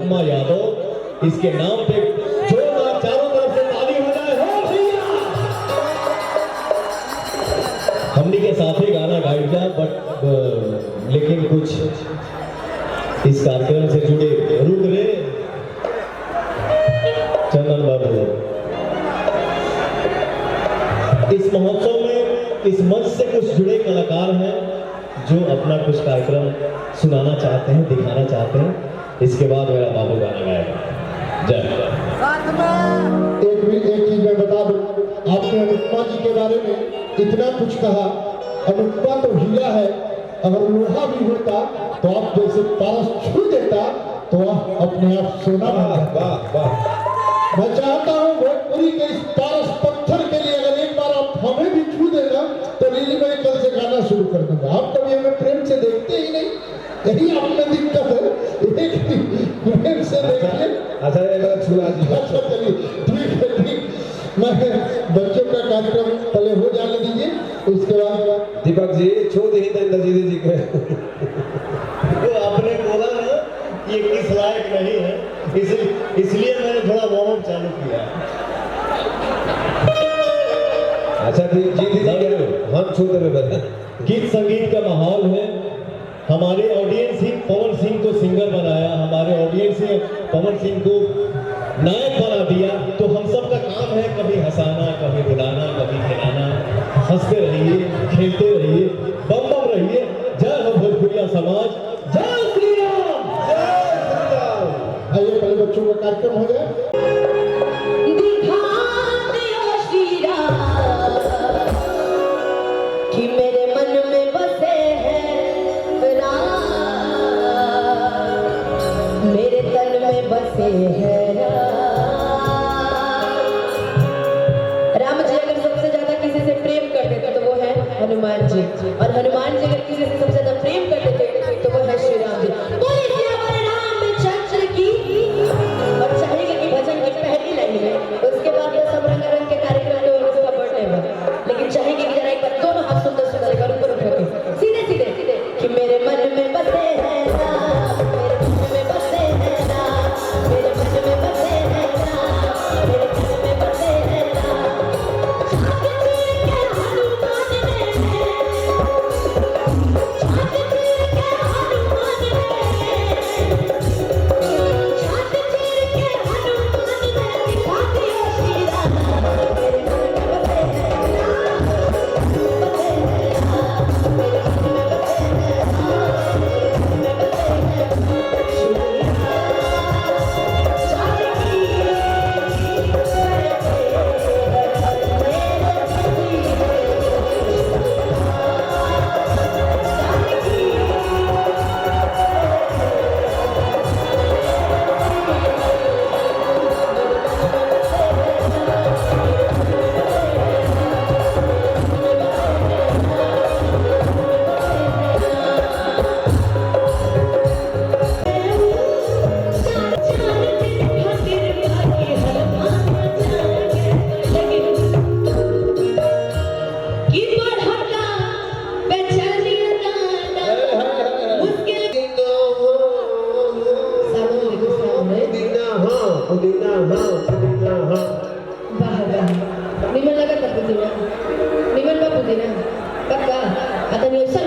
ब्रह्मा यादव, इसके नाम पे जोरदार चारों तरफ से ताली हो जाए। हो भैया हमनी के साथ ही गाना गाइड जा, बट लेकिन कुछ इस कार्यक्रम से जुड़े रुक रे चंदन बाबू, इस महोत्सव में इस मंच से कुछ जुड़े कलाकार हैं जो अपना कुछ कार्यक्रम सुनाना चाहते हैं, दिखाना चाहते हैं। इसके बाद मेरा बाबू गाना गाएगा। जय एक चीज मैं बता दूं, आपने अनुपमा जी के बारे में इतना कुछ कहा। अनुपमा तो हीरा है, अगर लोहा भी होता तो आप जैसे पारस छू देता तो आप अपने आप सोना बन जाता। मैं चाहता हूँ भोजपुरी के इस पारस पत्थर के लिए अगर एक बार आप हमें भी छू देना तो रीली में कल से गाना शुरू कर दूंगा। आप कभी हमें प्रेम से देखते ही नहीं, यही आप में दिक्कत है। प्रेम से देखिए। अच्छा ये छुआ जी, अच्छा चलिए ठीक है, ठीक। मैं बच्चों का कार्यक्रम पहले हो जाने दीजिए, उसके बाद दीपक जी छोड़ दी इंद्रजीत जी के। तो आपने बोला ना ये किस लायक नहीं है, इसलिए मैंने थोड़ा वार्म अप चालू किया। अच्छा जी हम छोटे में बता, गीत संगीत का माहौल है। हमारे ऑडियंस ही पवन सिंह को सिंगर बनाया, हमारे ऑडियंस ही पवन सिंह को नायक बना दिया। तो हम सब का काम है कभी हंसाना, कभी रुलाना, कभी खिलाना। हंसते रहिए, खेलते रहिए, बम बम रहिए। जय हो भोजपुरिया समाज, जय श्री राम, जय श्री राम। आइए पहले बच्चों का कार्यक्रम हो जाए। कि मेरे मन में बसे हैं राम, मेरे तन में बसे हैं राम जी। अगर सबसे ज्यादा किसी से प्रेम करते थे तो वो है हनुमान जी, और हनुमान जी अगर किसी से सबसे ज्यादा प्रेम करते थे तो वो है श्री राम जी। बोलिए सियावर रामचंद्र की। और चाहेंगे कि भजन की पहली लाइन में, उसके बाद तो सब रंग के कार्यक्रम और उसका बर्थडे में, लेकिन चाहेंगे कि जरा एक बार दोनों हाथ सुंदर सुंदर कर ऊपर उठा के सीधे सीधे सीधे कि मेरे मन में बसे हैं राम, मेरे मन में बसे हैं राम, मेरे मन में बसे हैं राम, मेरे मन में बसे हैं राम। छाती के हनुमान ने, छाती के हनुमान ने, छाती के हनुमान ने दिखा दिया श्री राम। मेरे मन में बसे हैं राम, बसे हैं राम, मेरे मन में बसे हैं राम, मेरे मन में बसे हैं श्री राम। निमन लगा था पुदीना, निमन बा पुदीना पक्का। आता निवसन